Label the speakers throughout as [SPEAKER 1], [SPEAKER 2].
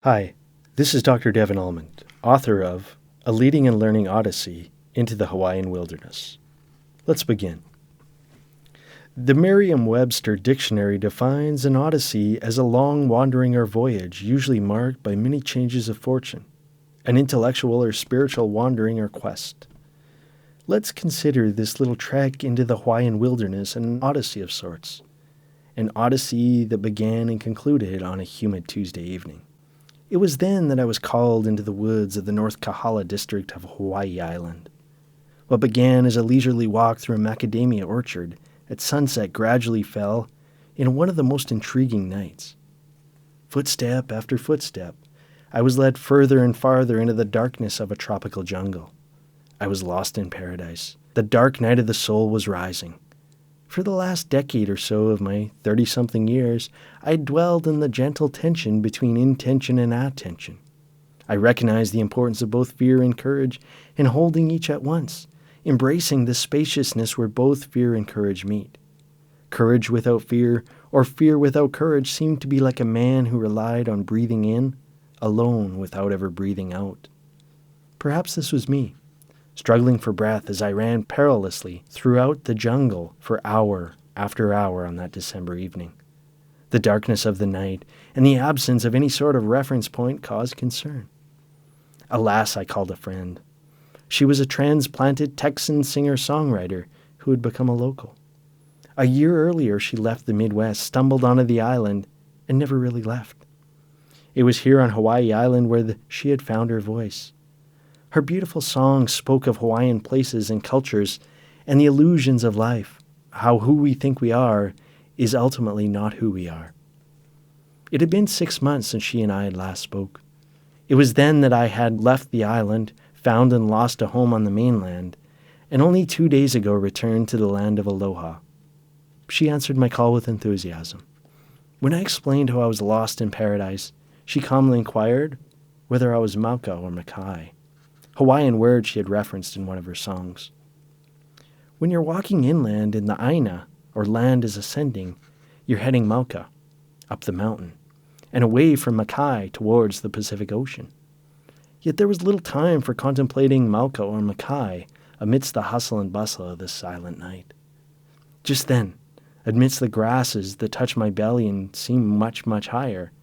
[SPEAKER 1] Hi, this is Dr. Devon Almond, author of A Leading and Learning Odyssey into the Hawaiian Wilderness. Let's begin. The Merriam-Webster dictionary defines an odyssey as a long wandering or voyage, usually marked by many changes of fortune, an intellectual or spiritual wandering or quest. Let's consider this little trek into the Hawaiian wilderness an odyssey of sorts, an odyssey that began and concluded on a humid Tuesday evening. It was then that I was called into the woods of the North Kahala district of Hawaii Island. What began as a leisurely walk through a macadamia orchard at sunset gradually fell into one of the most intriguing nights. Footstep after footstep, I was led further and farther into the darkness of a tropical jungle. I was lost in paradise. The dark night of the soul was rising. For the last decade or so of my 30-something years, I dwelled in the gentle tension between intention and attention. I recognized the importance of both fear and courage in holding each at once, embracing the spaciousness where both fear and courage meet. Courage without fear, or fear without courage, seemed to be like a man who relied on breathing in, alone without ever breathing out. Perhaps this was me, struggling for breath as I ran perilously throughout the jungle for hour after hour on that December evening. The darkness of the night and the absence of any sort of reference point caused concern. Alas, I called a friend. She was a transplanted Texan singer-songwriter who had become a local. A year earlier, she left the Midwest, stumbled onto the island, and never really left. It was here on Hawaii Island where she had found her voice. Her beautiful songs spoke of Hawaiian places and cultures and the illusions of life, how who we think we are is ultimately not who we are. It had been 6 months since she and I had last spoke. It was then that I had left the island, found and lost a home on the mainland, and only 2 days ago returned to the land of aloha. She answered my call with enthusiasm. When I explained how I was lost in paradise, she calmly inquired whether I was Muka or Makai, Hawaiian word she had referenced in one of her songs. When you're walking inland in the Aina, or land is ascending, you're heading Muka, up the mountain, and away from Makai towards the Pacific Ocean. Yet there was little time for contemplating Muka or Makai amidst the hustle and bustle of this silent night. Just then, amidst the grasses that touched my belly and seemed much, much higher,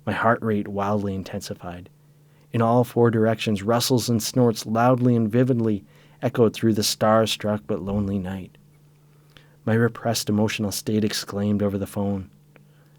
[SPEAKER 1] my heart rate wildly intensified. In all four directions, rustles and snorts loudly and vividly echoed through the star-struck but lonely night. My repressed emotional state exclaimed over the phone,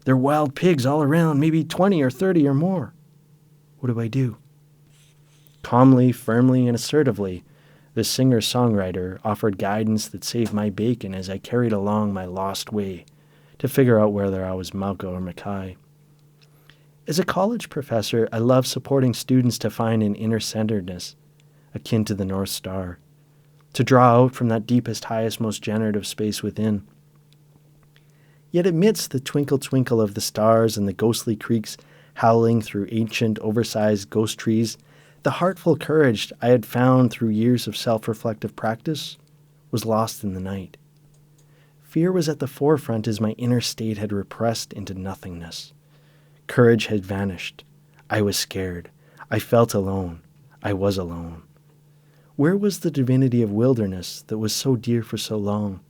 [SPEAKER 1] "There are wild pigs all around, maybe 20 or 30 or more. What do I do?" Calmly, firmly, and assertively, the singer-songwriter offered guidance that saved my bacon as I carried along my lost way to figure out whether I was Muka or Makai. As a college professor, I love supporting students to find an inner-centeredness akin to the North Star, to draw out from that deepest, highest, most generative space within. Yet amidst the twinkle-twinkle of the stars and the ghostly creeks howling through ancient, oversized ghost trees, the heartful courage I had found through years of self-reflective practice was lost in the night. Fear was at the forefront as my inner state had repressed into nothingness. Courage had vanished. I was scared. I felt alone. I was alone. Where was the divinity of wilderness that was so dear for so long?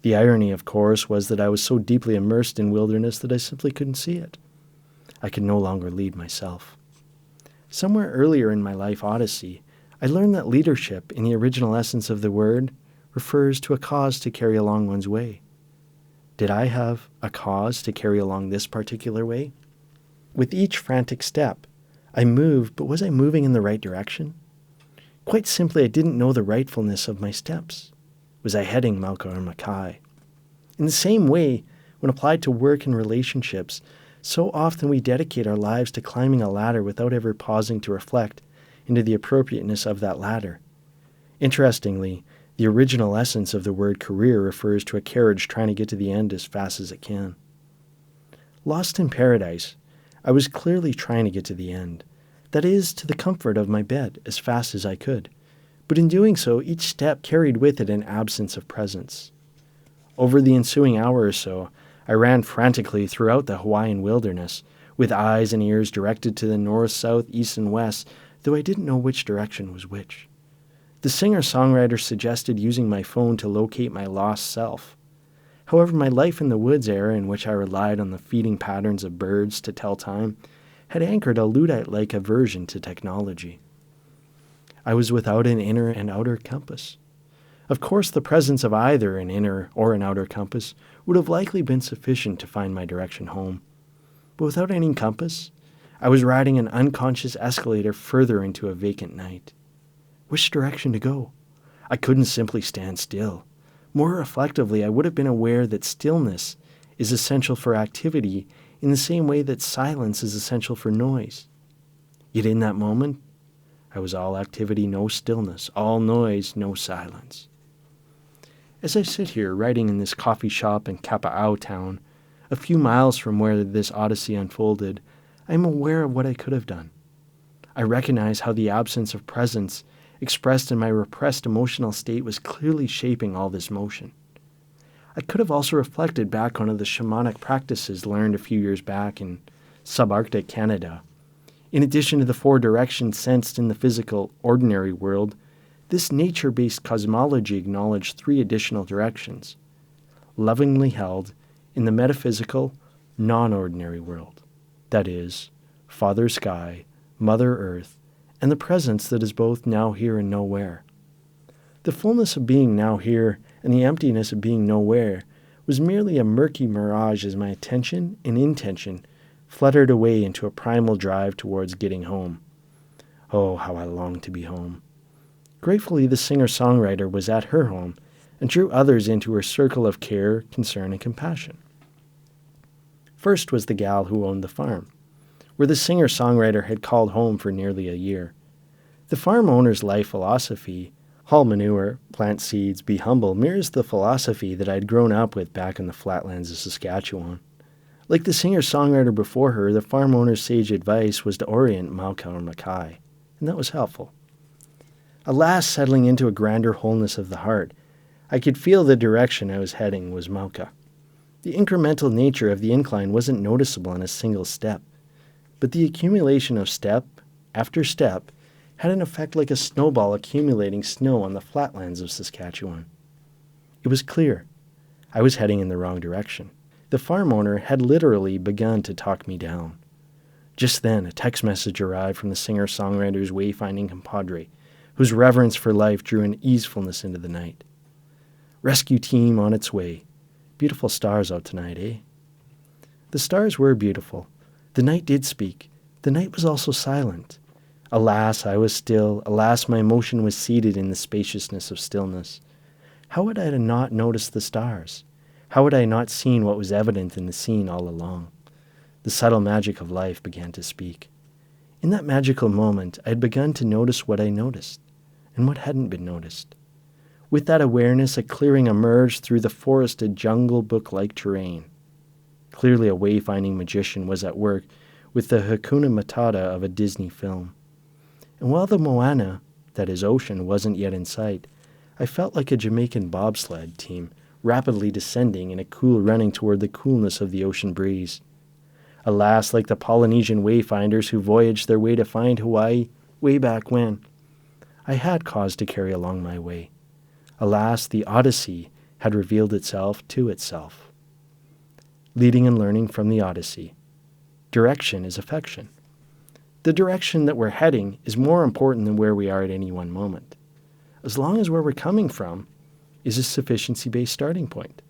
[SPEAKER 1] The irony, of course, was that I was so deeply immersed in wilderness that I simply couldn't see it. I could no longer lead myself. Somewhere earlier in my life odyssey, I learned that leadership, in the original essence of the word, refers to a cause to carry along one's way. Did I have a cause to carry along this particular way? With each frantic step, I moved, but was I moving in the right direction? Quite simply, I didn't know the rightfulness of my steps. Was I heading Muka or Makai? In the same way, when applied to work and relationships, so often we dedicate our lives to climbing a ladder without ever pausing to reflect into the appropriateness of that ladder. Interestingly, the original essence of the word career refers to a carriage trying to get to the end as fast as it can. Lost in paradise, I was clearly trying to get to the end, that is, to the comfort of my bed as fast as I could, but in doing so, each step carried with it an absence of presence. Over the ensuing hour or so, I ran frantically throughout the Hawaiian wilderness, with eyes and ears directed to the north, south, east, and west, though I didn't know which direction was which. The singer-songwriter suggested using my phone to locate my lost self. However, my life in the woods era, in which I relied on the feeding patterns of birds to tell time, had anchored a Luddite-like aversion to technology. I was without an inner and outer compass. Of course, the presence of either an inner or an outer compass would have likely been sufficient to find my direction home. But without any compass, I was riding an unconscious escalator further into a vacant night. Which direction to go? I couldn't simply stand still. More reflectively, I would have been aware that stillness is essential for activity in the same way that silence is essential for noise. Yet in that moment, I was all activity, no stillness, all noise, no silence. As I sit here writing in this coffee shop in Kapa'au town, a few miles from where this Odyssey unfolded, I am aware of what I could have done. I recognize how the absence of presence expressed in my repressed emotional state was clearly shaping all this motion. I could have also reflected back on the shamanic practices learned a few years back in subarctic Canada. In addition to the 4 directions sensed in the physical, ordinary world, this nature-based cosmology acknowledged 3 additional directions, lovingly held in the metaphysical, non-ordinary world. That is, Father Sky, Mother Earth, and the presence that is both now here and nowhere. The fullness of being now here and the emptiness of being nowhere was merely a murky mirage as my attention and intention fluttered away into a primal drive towards getting home. Oh, how I longed to be home. Gratefully, the singer-songwriter was at her home and drew others into her circle of care, concern, and compassion. First was the gal who owned the farm, where the singer-songwriter had called home for nearly a year. The farm owner's life philosophy, haul manure, plant seeds, be humble, mirrors the philosophy that I'd grown up with back in the flatlands of Saskatchewan. Like the singer-songwriter before her, the farm owner's sage advice was to orient Muka or Makai, and that was helpful. Alas, settling into a grander wholeness of the heart, I could feel the direction I was heading was Muka. The incremental nature of the incline wasn't noticeable in a single step, but the accumulation of step after step had an effect like a snowball accumulating snow on the flatlands of Saskatchewan. It was clear. I was heading in the wrong direction. The farm owner had literally begun to talk me down. Just then, a text message arrived from the singer-songwriter's wayfinding compadre, whose reverence for life drew an easefulness into the night. Rescue team on its way. Beautiful stars out tonight, eh? The stars were beautiful. The night did speak. The night was also silent. Alas, I was still. Alas, my emotion was seated in the spaciousness of stillness. How had I not noticed the stars? How had I not seen what was evident in the scene all along? The subtle magic of life began to speak. In that magical moment, I had begun to notice what I noticed, and what hadn't been noticed. With that awareness, a clearing emerged through the forested jungle book-like terrain. Clearly a wayfinding magician was at work with the Hakuna Matata of a Disney film. And while the Moana, that is ocean, wasn't yet in sight, I felt like a Jamaican bobsled team rapidly descending in a cool running toward the coolness of the ocean breeze. Alas, like the Polynesian wayfinders who voyaged their way to find Hawaii way back when, I had cause to carry along my way. Alas, the Odyssey had revealed itself to itself. Leading and learning from the Odyssey. Direction is affection. The direction that we're heading is more important than where we are at any one moment, as long as where we're coming from is a sufficiency-based starting point.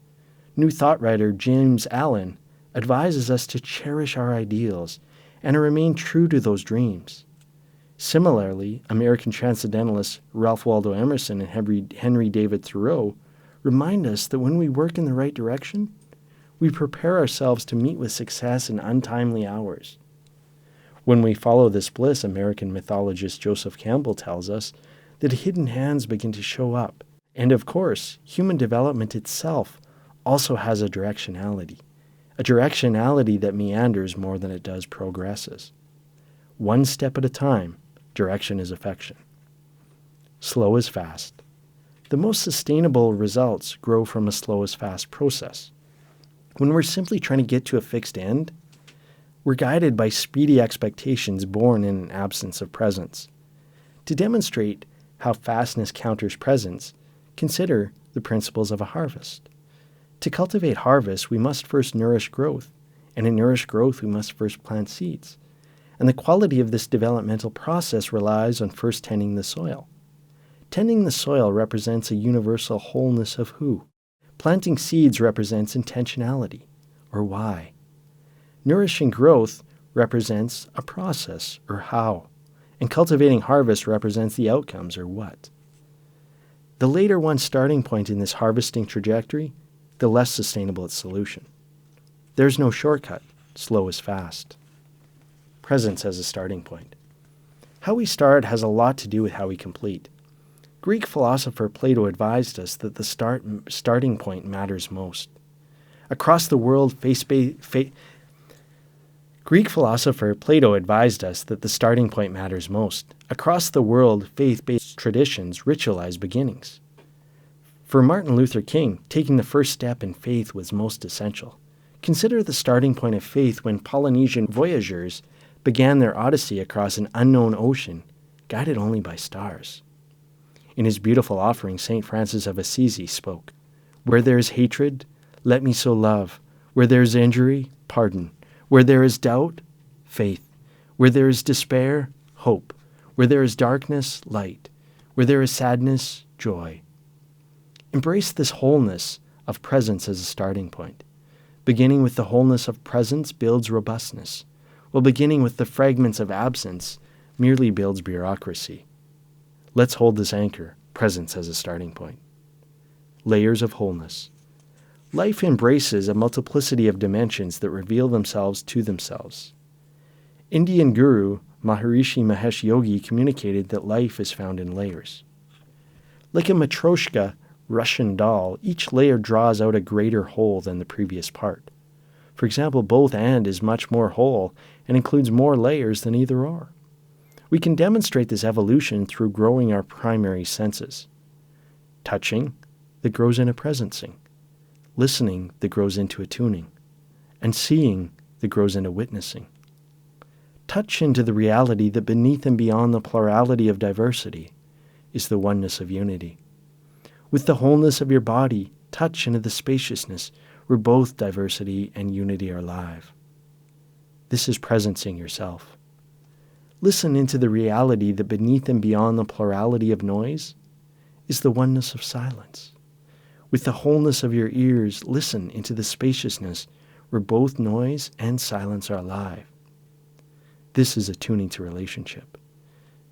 [SPEAKER 1] New thought writer James Allen advises us to cherish our ideals and to remain true to those dreams. Similarly, American transcendentalists Ralph Waldo Emerson and Henry David Thoreau remind us that when we work in the right direction, we prepare ourselves to meet with success in untimely hours. When we follow this bliss, American mythologist Joseph Campbell tells us that hidden hands begin to show up. And of course, human development itself also has a directionality that meanders more than it does progresses. One step at a time, direction is affection. Slow is fast. The most sustainable results grow from a slow is fast process. When we're simply trying to get to a fixed end, We're guided by speedy expectations born in an absence of presence. To demonstrate how fastness counters presence, consider the principles of a harvest. To cultivate harvest, we must first nourish growth, and to nourish growth, we must first plant seeds. And the quality of this developmental process relies on first tending the soil. Tending the soil represents a universal wholeness of who. Planting seeds represents intentionality, or why. Nourishing growth represents a process, or how. And cultivating harvest represents the outcomes, or what. The later one's starting point in this harvesting trajectory, the less sustainable its solution. There's no shortcut. Slow is fast. Presence as a starting point. How we start has a lot to do with how we complete. Greek philosopher Plato advised us that the starting point matters most. Across the world, Greek philosopher Plato advised us that the starting point matters most. Across the world, faith-based traditions ritualize beginnings. For Martin Luther King, taking the first step in faith was most essential. Consider the starting point of faith when Polynesian voyageurs began their Odyssey across an unknown ocean, guided only by stars. In his beautiful offering, St. Francis of Assisi spoke, "Where there is hatred, let me so love. Where there is injury, pardon. Where there is doubt, faith. Where there is despair, hope. Where there is darkness, light. Where there is sadness, joy." Embrace this wholeness of presence as a starting point. Beginning with the wholeness of presence builds robustness, while beginning with the fragments of absence merely builds bureaucracy. Let's hold this anchor, presence as a starting point. Layers of wholeness. Life embraces a multiplicity of dimensions that reveal themselves to themselves. Indian guru Maharishi Mahesh Yogi communicated that life is found in layers. Like a Matryoshka Russian doll, each layer draws out a greater whole than the previous part. For example, both and is much more whole and includes more layers than either are. We can demonstrate this evolution through growing our primary senses. Touching, that grows into presencing. Listening, that grows into attuning. And seeing, that grows into witnessing. Touch into the reality that beneath and beyond the plurality of diversity is the oneness of unity. With the wholeness of your body, touch into the spaciousness where both diversity and unity are live. This is presencing yourself. Listen into the reality that beneath and beyond the plurality of noise is the oneness of silence. With the wholeness of your ears, listen into the spaciousness where both noise and silence are alive. This is attuning to relationship.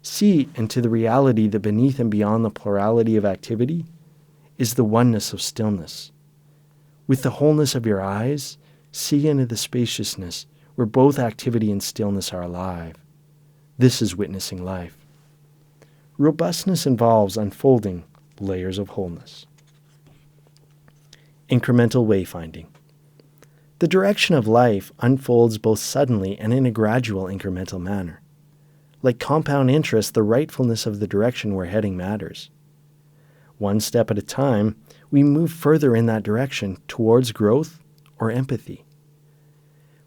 [SPEAKER 1] See into the reality that beneath and beyond the plurality of activity is the oneness of stillness. With the wholeness of your eyes, see into the spaciousness where both activity and stillness are alive. This is witnessing life. Robustness involves unfolding layers of wholeness. Incremental wayfinding. The direction of life unfolds both suddenly and in a gradual incremental manner. Like compound interest, the rightfulness of the direction we're heading matters. One step at a time, we move further in that direction towards growth or empathy.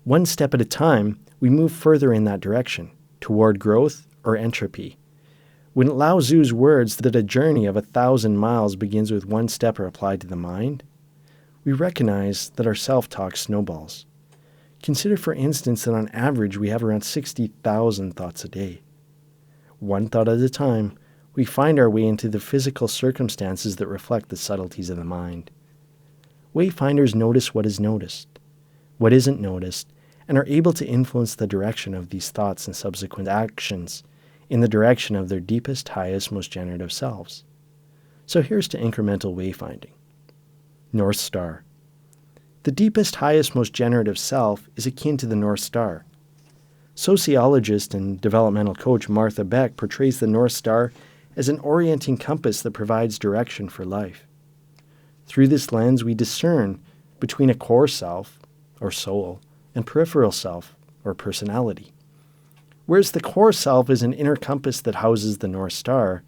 [SPEAKER 1] One step at a time, we move further in that direction toward growth or entropy. When Lao Tzu's words that a journey of 1,000 miles begins with one step are applied to the mind, we recognize that our self-talk snowballs. Consider, for instance, that on average we have around 60,000 thoughts a day. One thought at a time, we find our way into the physical circumstances that reflect the subtleties of the mind. Wayfinders notice what is noticed, what isn't noticed, and are able to influence the direction of these thoughts and subsequent actions in the direction of their deepest, highest, most generative selves. So here's to incremental wayfinding. North Star. The deepest, highest, most generative self is akin to the North Star. Sociologist and developmental coach Martha Beck portrays the North Star as an orienting compass that provides direction for life. Through this lens, we discern between a core self, or soul, and peripheral self, or personality. Whereas the core self is an inner compass that houses the North Star,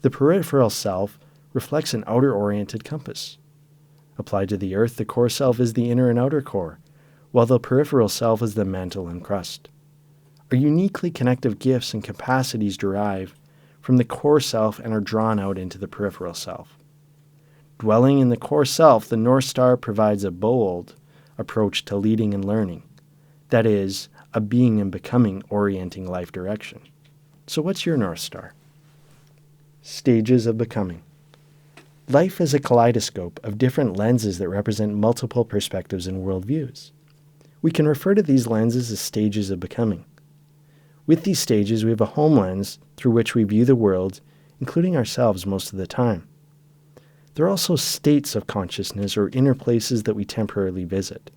[SPEAKER 1] the peripheral self reflects an outer-oriented compass. Applied to the earth, the core self is the inner and outer core, while the peripheral self is the mantle and crust. Our uniquely connective gifts and capacities derive from the core self and are drawn out into the peripheral self. Dwelling in the core self, the North Star provides a bold approach to leading and learning. That is, a being and becoming orienting life direction. So what's your North Star? Stages of becoming. Life is a kaleidoscope of different lenses that represent multiple perspectives and worldviews. We can refer to these lenses as stages of becoming. With these stages, we have a home lens through which we view the world, including ourselves most of the time. There are also states of consciousness or inner places that we temporarily visit.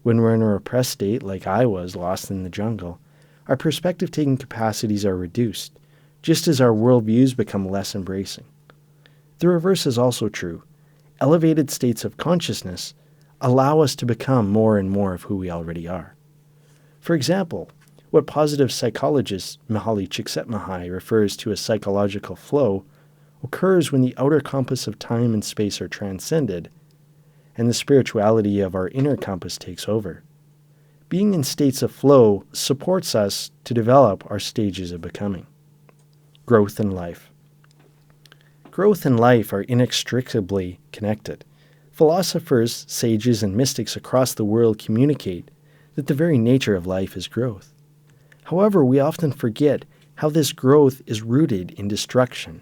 [SPEAKER 1] When we're in a repressed state, like I was lost in the jungle, our perspective-taking capacities are reduced, just as our worldviews become less embracing. The reverse is also true. Elevated states of consciousness allow us to become more and more of who we already are. For example, what positive psychologist Mihaly Csikszentmihalyi refers to as psychological flow occurs when the outer compass of time and space are transcended and the spirituality of our inner compass takes over. Being in states of flow supports us to develop our stages of becoming. Growth and life. Growth and life are inextricably connected. Philosophers, sages, and mystics across the world communicate that the very nature of life is growth. However, we often forget how this growth is rooted in destruction.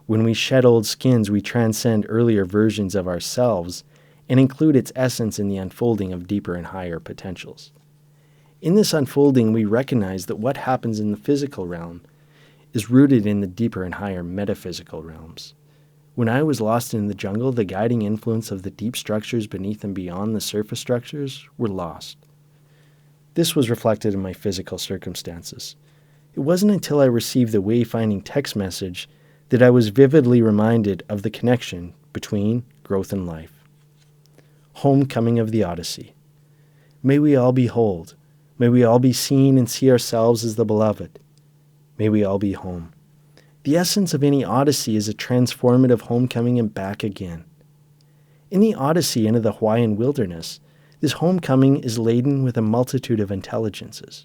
[SPEAKER 1] When we shed old skins, we transcend earlier versions of ourselves and include its essence in the unfolding of deeper and higher potentials. In this unfolding, we recognize that what happens in the physical realm is rooted in the deeper and higher metaphysical realms. When I was lost in the jungle, the guiding influence of the deep structures beneath and beyond the surface structures were lost. This was reflected in my physical circumstances. It wasn't until I received the wayfinding text message that I was vividly reminded of the connection between growth and life. Homecoming of the Odyssey. May we all behold. May we all be seen and see ourselves as the beloved. May we all be home. The essence of any Odyssey is a transformative homecoming and back again. In the Odyssey into the Hawaiian wilderness, this homecoming is laden with a multitude of intelligences.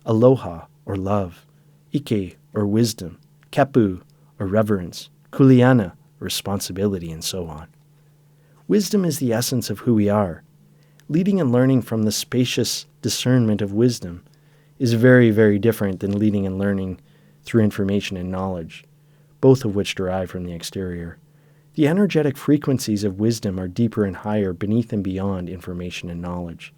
[SPEAKER 1] Aloha, or love, Ike, or wisdom, Kepu, or reverence, Kuleana, or responsibility, and so on. Wisdom is the essence of who we are. Leading and learning from the spacious discernment of wisdom is very, very different than leading and learning through information and knowledge, both of which derive from the exterior. The energetic frequencies of wisdom are deeper and higher beneath and beyond information and knowledge.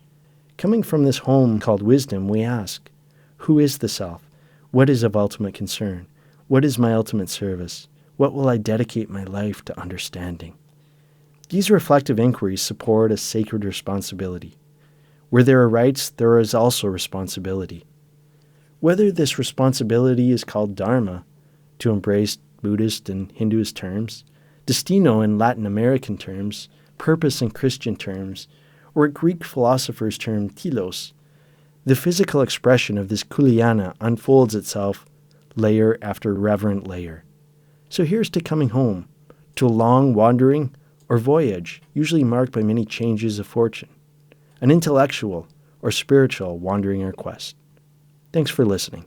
[SPEAKER 1] Coming from this home called wisdom, we ask, who is the self? What is of ultimate concern? What is my ultimate service? What will I dedicate my life to understanding? These reflective inquiries support a sacred responsibility. Where there are rights, there is also responsibility. Whether this responsibility is called Dharma, to embrace Buddhist and Hinduist terms, destino in Latin American terms, purpose in Christian terms, or a Greek philosopher's term telos, the physical expression of this kuleana unfolds itself layer after reverent layer. So here's to coming home, to a long wandering or voyage, usually marked by many changes of fortune, an intellectual or spiritual wandering or quest. Thanks for listening.